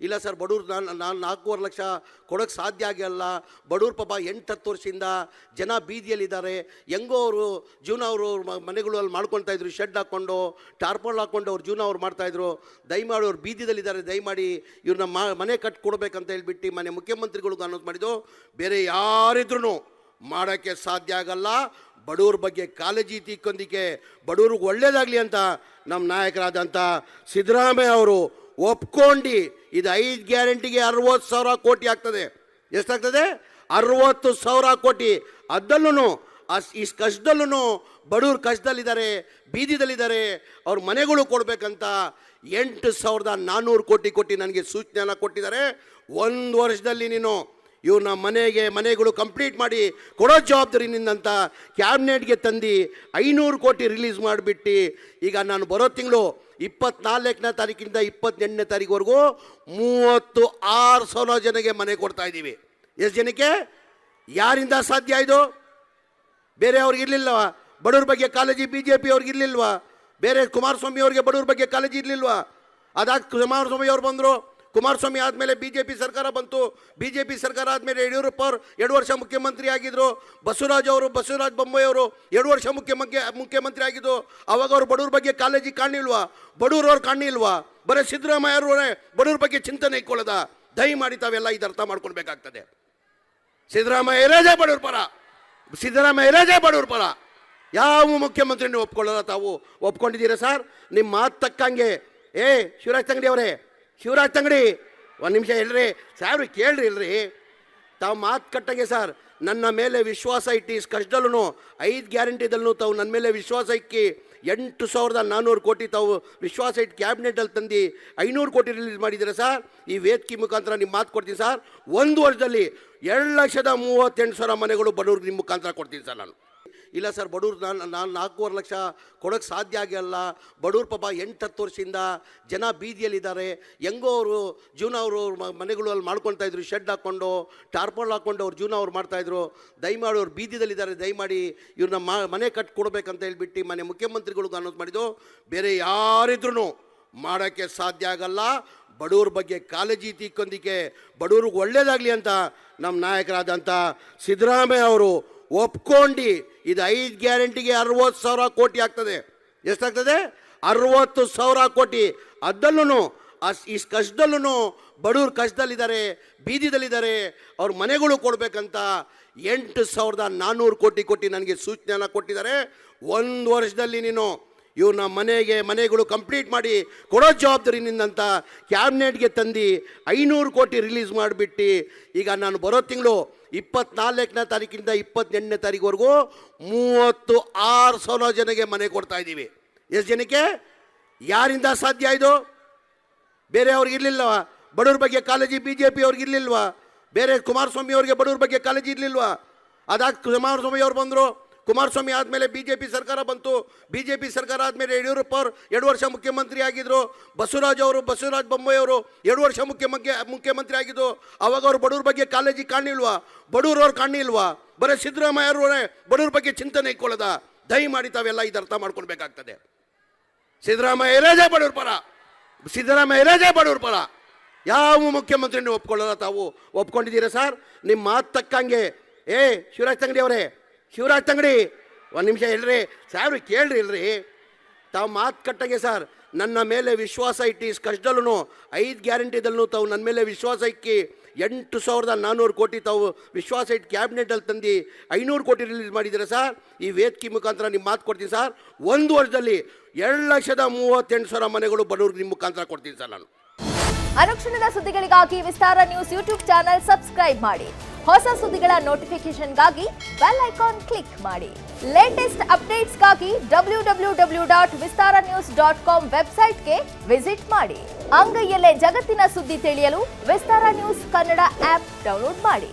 ಇಲ್ಲ ಸರ್ ಬಡವ್ರು ನಾನು 4.5 ಲಕ್ಷ ಕೊಡೋಕ್ಕೆ ಸಾಧ್ಯ ಆಗಿಲ್ಲ, ಬಡವ್ರ ಪಾಪ 8-10 ವರ್ಷದಿಂದ ಜನ ಬೀದಿಯಲ್ಲಿದ್ದಾರೆ, ಹೆಂಗೋ ಅವರು ಜೀವನ ಅವರು ಮನೆಗಳು ಅಲ್ಲಿ ಮಾಡ್ಕೊಳ್ತಾ ಇದ್ರು, ಶೆಡ್ ಹಾಕ್ಕೊಂಡು ಟಾರ್ಪಲ್ ಹಾಕ್ಕೊಂಡು ಅವ್ರ ಜೀವನ ಅವ್ರು ಮಾಡ್ತಾಯಿದ್ರು, ದಯಮಾಡಿ ಅವ್ರು ಬೀದಿದಲ್ಲಿದ್ದಾರೆ, ದಯಮಾಡಿ ಇವ್ರನ್ನ ಮನೆ ಕಟ್ಕೊಡ್ಬೇಕಂತ ಹೇಳ್ಬಿಟ್ಟು ಮನೆ ಮುಖ್ಯಮಂತ್ರಿಗಳಿಗೂ ಅನೌನ್ಸ್ ಮಾಡಿದ್ದು. ಬೇರೆ ಯಾರಿದ್ರೂ ಮಾಡೋಕ್ಕೆ ಸಾಧ್ಯ ಆಗಲ್ಲ. ಬಡವ್ರ ಬಗ್ಗೆ ಕಾಳಜಿ ತಿಕ್ಕೊಂದಿಕ್ಕೆ ಬಡವ್ರಿಗೆ ಒಳ್ಳೇದಾಗಲಿ ಅಂತ ನಮ್ಮ ನಾಯಕರಾದಂಥ ಸಿದ್ದರಾಮಯ್ಯ ಅವರು ಒಪ್ಕೊಂಡು ಇದು 5 ಗ್ಯಾರಂಟಿಗೆ 60,000 ಕೋಟಿ ಆಗ್ತದೆ. ಎಷ್ಟಾಗ್ತದೆ? 60,000 ಕೋಟಿ. ಅದಲ್ಲೂ ಈ ಕಷ್ಟದಲ್ಲೂ ಬಡವ್ರ ಕಷ್ಟದಲ್ಲಿದ್ದಾರೆ, ಬೀದಿದಲ್ಲಿದ್ದಾರೆ, ಅವ್ರ ಮನೆಗಳು ಕೊಡಬೇಕಂತ 8,400 ಕೋಟಿ ಕೊಟ್ಟು ನನಗೆ ಸೂಚನೆಯನ್ನು ಕೊಟ್ಟಿದ್ದಾರೆ. 1 ವರ್ಷದಲ್ಲಿ ನೀನು ಇವ್ರನ್ನ ಮನೆಗಳು ಕಂಪ್ಲೀಟ್ ಮಾಡಿ ಕೊಡೋ ಜವಾಬ್ದಾರಿ ನಿಂದಂತ ಕ್ಯಾಬಿನೆಟ್ಗೆ ತಂದು 500 ಕೋಟಿ ರಿಲೀಸ್ ಮಾಡಿಬಿಟ್ಟು ಈಗ ನಾನು ಬರೋ ತಿಂಗಳು 24ನೇ ತಾರೀಕಿಂದ 28ನೇ ತಾರೀಕುವರೆಗೂ 36,000 ಜನಕ್ಕೆ ಮನೆ ಕೊಡ್ತಾ ಇದ್ದೀವಿ. ಎಷ್ಟು ಜನಕ್ಕೆ? ಯಾರಿಂದ ಸಾಧ್ಯ ಇದು? ಬೇರೆ ಅವ್ರಿಗೆ ಇರಲಿಲ್ಲವಾ ಬಡವ್ರ ಬಗ್ಗೆ ಕಾಳಜಿ? BJP ಅವ್ರಿಗೆ ಇರಲಿಲ್ವಾ? ಬೇರೆ ಕುಮಾರಸ್ವಾಮಿ ಅವ್ರಿಗೆ ಬಡವ್ರ ಬಗ್ಗೆ ಕಾಳಜಿ ಇರಲಿಲ್ವಾ? ಅದಾಗಿ ಕುಮಾರಸ್ವಾಮಿ ಅವ್ರು ಬಂದರು, ಕುಮಾರಸ್ವಾಮಿ ಆದಮೇಲೆ BJP ಸರ್ಕಾರ ಬಂತು, BJP ಸರ್ಕಾರ ಆದಮೇಲೆ ಯಡಿಯೂರಪ್ಪ ಅವರು 2 ವರ್ಷ ಮುಖ್ಯಮಂತ್ರಿ ಆಗಿದ್ದರು, ಬಸವರಾಜ ಬೊಮ್ಮಾಯಿ ಅವರು 2 ವರ್ಷ ಮುಖ್ಯಮಂತ್ರಿ ಆಗಿದ್ದು. ಅವಾಗ ಅವ್ರು ಬಡವ್ರ ಬಗ್ಗೆ ಕಾಳಜಿ ಕಾಣಿಲ್ವಾ? ಬಡವ್ರವ್ರು ಕಾಣಿಲ್ವಾ? ಬರೀ ಸಿದ್ದರಾಮಯ್ಯ ಅವರೇ ಬಡವ್ರ ಬಗ್ಗೆ ಚಿಂತನೆ ಇಟ್ಕೊಳ್ಳೋದ? ದಯಮಾಡಿ ತಾವೆಲ್ಲ ಇದು ಅರ್ಥ ಮಾಡ್ಕೊಳ್ಬೇಕಾಗ್ತದೆ. ಸಿದ್ದರಾಮಯ್ಯ ಇರೋದೇ ಬಡವ್ರ ಪರ, ಸಿದ್ದರಾಮಯ್ಯ ಇರೋದೇ ಬಡವ್ರ ಪರ. ಯಾವ ಮುಖ್ಯಮಂತ್ರಿನೂ ಒಪ್ಕೊಳ್ಳೋದ? ತಾವು ಒಪ್ಕೊಂಡಿದ್ದೀರಾ ಸರ್? ನಿಮ್ಮ ಮಾತು ತಕ್ಕಂಗೆ ಶಿವರಾಜ್ ತಂಗಡಿ ಅವರೇ, ಶಿವರಾಜ್ ತಂಗಡಿ ಒಂದು ನಿಮಿಷ ಹೇಳ್ರಿ ಸಾವ್ರಿ, ಕೇಳ್ರಿ ಇಲ್ರಿ. ತಾವು ಮಾತು ಕಟ್ಟಂಗೆ ಸರ್ ನನ್ನ ಮೇಲೆ ವಿಶ್ವಾಸ ಇಟ್ಟು ಕಷ್ಟದಲ್ಲೂ 5 ಗ್ಯಾರಂಟಿದಲ್ಲೂ ತಾವು ನನ್ನ ಮೇಲೆ ವಿಶ್ವಾಸ ಇಕ್ಕಿ 8,400 ಕೋಟಿ ತಾವು ವಿಶ್ವಾಸ ಇಟ್ಟು ಕ್ಯಾಬಿನೆಟಲ್ಲಿ ತಂದು 500 ಕೋಟಿ ರಿಲೀಸ್ ಮಾಡಿದ್ದೀರಾ ಸರ್. ಈ ವೇದಿಕೆ ಮುಖಾಂತರ ನಿಮ್ಮ ಮಾತು ಕೊಡ್ತೀನಿ ಸರ್. 1 ವರ್ಷದಲ್ಲಿ 2,38,000 ಮನೆಗಳು ಬಡವ್ರಿಗೆ ನಿಮ್ಮ ಮುಖಾಂತರ ಕೊಡ್ತೀನಿ ಸರ್ ನಾನು. ಇಲ್ಲ ಸರ್ ಬಡವ್ರು ನಾನು 4.5 ಲಕ್ಷ ಕೊಡೋಕ್ಕೆ ಸಾಧ್ಯ ಆಗಿಲ್ಲ, ಬಡವ್ರ ಪಾಪ 8-10 ವರ್ಷದಿಂದ ಜನ ಬೀದಿಯಲ್ಲಿದ್ದಾರೆ, ಹೆಂಗೋ ಅವರು ಜೀವನ ಅವರು ಮನೆಗಳು ಅಲ್ಲಿ ಮಾಡ್ಕೊಳ್ತಾ ಇದ್ರು, ಶೆಡ್ ಹಾಕ್ಕೊಂಡು ಟಾರ್ಪಲ್ ಹಾಕ್ಕೊಂಡು ಅವ್ರ ಜೀವನ ಅವ್ರು ಮಾಡ್ತಾಯಿದ್ರು, ದಯಮಾಡಿ ಅವ್ರು ಬೀದಿದಲ್ಲಿದ್ದಾರೆ, ದಯಮಾಡಿ ಇವ್ರನ್ನ ಮನೆ ಕಟ್ಕೊಡ್ಬೇಕಂತ ಹೇಳ್ಬಿಟ್ಟು ಮನೆ ಮುಖ್ಯಮಂತ್ರಿಗಳಿಗೂ ಅನೌನ್ಸ್ ಮಾಡಿದ್ದು. ಬೇರೆ ಯಾರಿದ್ರೂ ಮಾಡೋಕ್ಕೆ ಸಾಧ್ಯ ಆಗಲ್ಲ. ಬಡವ್ರ ಬಗ್ಗೆ ಕಾಳಜಿ ತಿಕ್ಕೊಂದಿಕ್ಕೆ ಬಡವ್ರಿಗೆ ಒಳ್ಳೇದಾಗಲಿ ಅಂತ ನಮ್ಮ ನಾಯಕರಾದಂಥ ಸಿದ್ದರಾಮಯ್ಯ ಅವರು ಒಪ್ಕೊಂಡು ಇದು 5 ಗ್ಯಾರಂಟಿಗೆ 60,000 ಕೋಟಿ ಆಗ್ತದೆ. ಎಷ್ಟಾಗ್ತದೆ? 60,000 ಕೋಟಿ. ಅದಲ್ಲೂ ಈ ಕಷ್ಟದಲ್ಲೂ ಬಡವ್ರ ಕಷ್ಟದಲ್ಲಿದ್ದಾರೆ, ಬೀದಿದಲ್ಲಿದ್ದಾರೆ, ಅವ್ರ ಮನೆಗಳು ಕೊಡಬೇಕಂತ 8,400 ಕೋಟಿ ಕೊಟ್ಟು ನನಗೆ ಸೂಚನೆಯನ್ನು ಕೊಟ್ಟಿದ್ದಾರೆ. 1 ವರ್ಷದಲ್ಲಿ ನೀನು ಇವ್ರನ್ನ ಮನೆಗಳು ಕಂಪ್ಲೀಟ್ ಮಾಡಿ ಕೊಡೋ ಜವಾಬ್ದಾರಿ ನಿಂದಂತ ಕ್ಯಾಬಿನೆಟ್ಗೆ ತಂದು 500 ಕೋಟಿ ರಿಲೀಸ್ ಮಾಡಿಬಿಟ್ಟು ಈಗ ನಾನು ಬರೋ ತಿಂಗಳು 24ನೇ ತಾರೀಕಿಂದ 28ನೇ ತಾರೀಕುವರೆಗೂ 36,000 ಜನಕ್ಕೆ ಮನೆ ಕೊಡ್ತಾ ಇದ್ದೀವಿ. ಎಷ್ಟು ಜನಕ್ಕೆ? ಯಾರಿಂದ ಸಾಧ್ಯ ಇದು? ಬೇರೆ ಅವ್ರಿಗೆ ಇರಲಿಲ್ಲವಾ ಬಡವ್ರ ಬಗ್ಗೆ ಕಾಳಜಿ? BJP ಅವ್ರಿಗೆ ಇರಲಿಲ್ವಾ? ಬೇರೆ ಕುಮಾರಸ್ವಾಮಿ ಅವ್ರಿಗೆ ಬಡವ್ರ ಬಗ್ಗೆ ಕಾಳಜಿ ಇರಲಿಲ್ವಾ? ಅದಾಗಿ ಕುಮಾರಸ್ವಾಮಿ ಅವ್ರು ಬಂದರು, ಕುಮಾರಸ್ವಾಮಿ ಆದಮೇಲೆ BJP ಸರ್ಕಾರ ಬಂತು, BJP ಸರ್ಕಾರ ಆದಮೇಲೆ ಯಡಿಯೂರಪ್ಪ ಅವರು 2 ವರ್ಷ ಮುಖ್ಯಮಂತ್ರಿ ಆಗಿದ್ದರು, ಬಸವರಾಜ ಬೊಮ್ಮಾಯಿ ಅವರು 2 ವರ್ಷ ಮುಖ್ಯಮಂತ್ರಿ ಆಗಿದ್ದು. ಅವಾಗ ಅವ್ರು ಬಡವ್ರ ಬಗ್ಗೆ ಕಾಳಜಿ ಕಾಣಿಲ್ವಾ? ಬಡವ್ರವ್ರು ಕಾಣಿಲ್ವಾ? ಬರೀ ಸಿದ್ದರಾಮಯ್ಯ ಅವರೇ ಬಡವ್ರ ಬಗ್ಗೆ ಚಿಂತನೆ ಇಟ್ಕೊಳ್ಳೋದ? ದಯಮಾಡಿ ತಾವೆಲ್ಲ ಇದು ಅರ್ಥ ಮಾಡ್ಕೊಳ್ಬೇಕಾಗ್ತದೆ. ಸಿದ್ದರಾಮಯ್ಯ ಇರೋದೇ ಬಡವ್ರ ಪರ, ಸಿದ್ದರಾಮಯ್ಯ ಇರೋದೇ ಬಡವ್ರ ಪರ. ಯಾವ ಮುಖ್ಯಮಂತ್ರಿನೂ ಒಪ್ಕೊಳ್ಳೋದ? ತಾವು ಒಪ್ಕೊಂಡಿದ್ದೀರಾ ಸರ್? ನಿಮ್ಮ ಮಾತು ತಕ್ಕಂಗೆ ಶಿವರಾಜ್ ತಂಗಡಿ ಅವರೇ, ಶಿವರಾಜ್ ತಂಗಡಿ ಒಂದು ನಿಮಿಷ ಹೇಳ್ರಿ ಸಾವ್ರಿ, ಕೇಳ್ರಿ ಇಲ್ರಿ. ತಾವು ಮಾತು ಕಟ್ಟಂಗೆ ಸರ್ ನನ್ನ ಮೇಲೆ ವಿಶ್ವಾಸ ಇಟ್ಟು ಕಷ್ಟದಲ್ಲೂ 5 ಗ್ಯಾರಂಟಿದಲ್ಲೂ ತಾವು ನನ್ನ ಮೇಲೆ ವಿಶ್ವಾಸ ಇಕ್ಕಿ 8,400 ಕೋಟಿ ತಾವು ವಿಶ್ವಾಸ ಇಟ್ಟು ಕ್ಯಾಬಿನೆಟಲ್ಲಿ ತಂದು 500 ಕೋಟಿ ರಿಲೀಸ್ ಮಾಡಿದ್ದೀರಾ ಸರ್. ಈ ವೇದಿಕೆ ಮುಖಾಂತರ ನಿಮ್ಮ ಮಾತು ಕೊಡ್ತೀನಿ ಸರ್. 1 ವರ್ಷದಲ್ಲಿ 2,38,000 ಮನೆಗಳು ಬಡವ್ರಿಗೆ ನಿಮ್ಮ ಮುಖಾಂತರ ಕೊಡ್ತೀನಿ ಸರ್ ನಾನು. ಅನುಕ್ಷಣದ ಸುದ್ದಿಗಳಿಗಾಗಿ ವಿಸ್ತಾರ ನ್ಯೂಸ್ ಯೂಟ್ಯೂಬ್ ಚಾನೆಲ್ ಸಬ್ಸ್ಕ್ರೈಬ್ ಮಾಡಿ. ಹೊಸ ಸುದ್ದಿಗಳ ನೋಟಿಫಿಕೇಶನ್ಗಾಗಿ ಬೆಲ್ ಐಕಾನ್ ಕ್ಲಿಕ್ ಮಾಡಿ. ಲೇಟೆಸ್ಟ್ ಅಪ್ಡೇಟ್ಸ್ಗಾಗಿ www.vistaranews.com ವೆಬ್ಸೈಟ್ಗೆ ವಿಸಿಟ್ ಮಾಡಿ. ಅಂಗೈಯಲ್ಲೇ ಜಗತ್ತಿನ ಸುದ್ದಿ ತಿಳಿಯಲು ವಿಸ್ತಾರ ನ್ಯೂಸ್ ಕನ್ನಡ ಆಪ್ ಡೌನ್ಲೋಡ್ ಮಾಡಿ.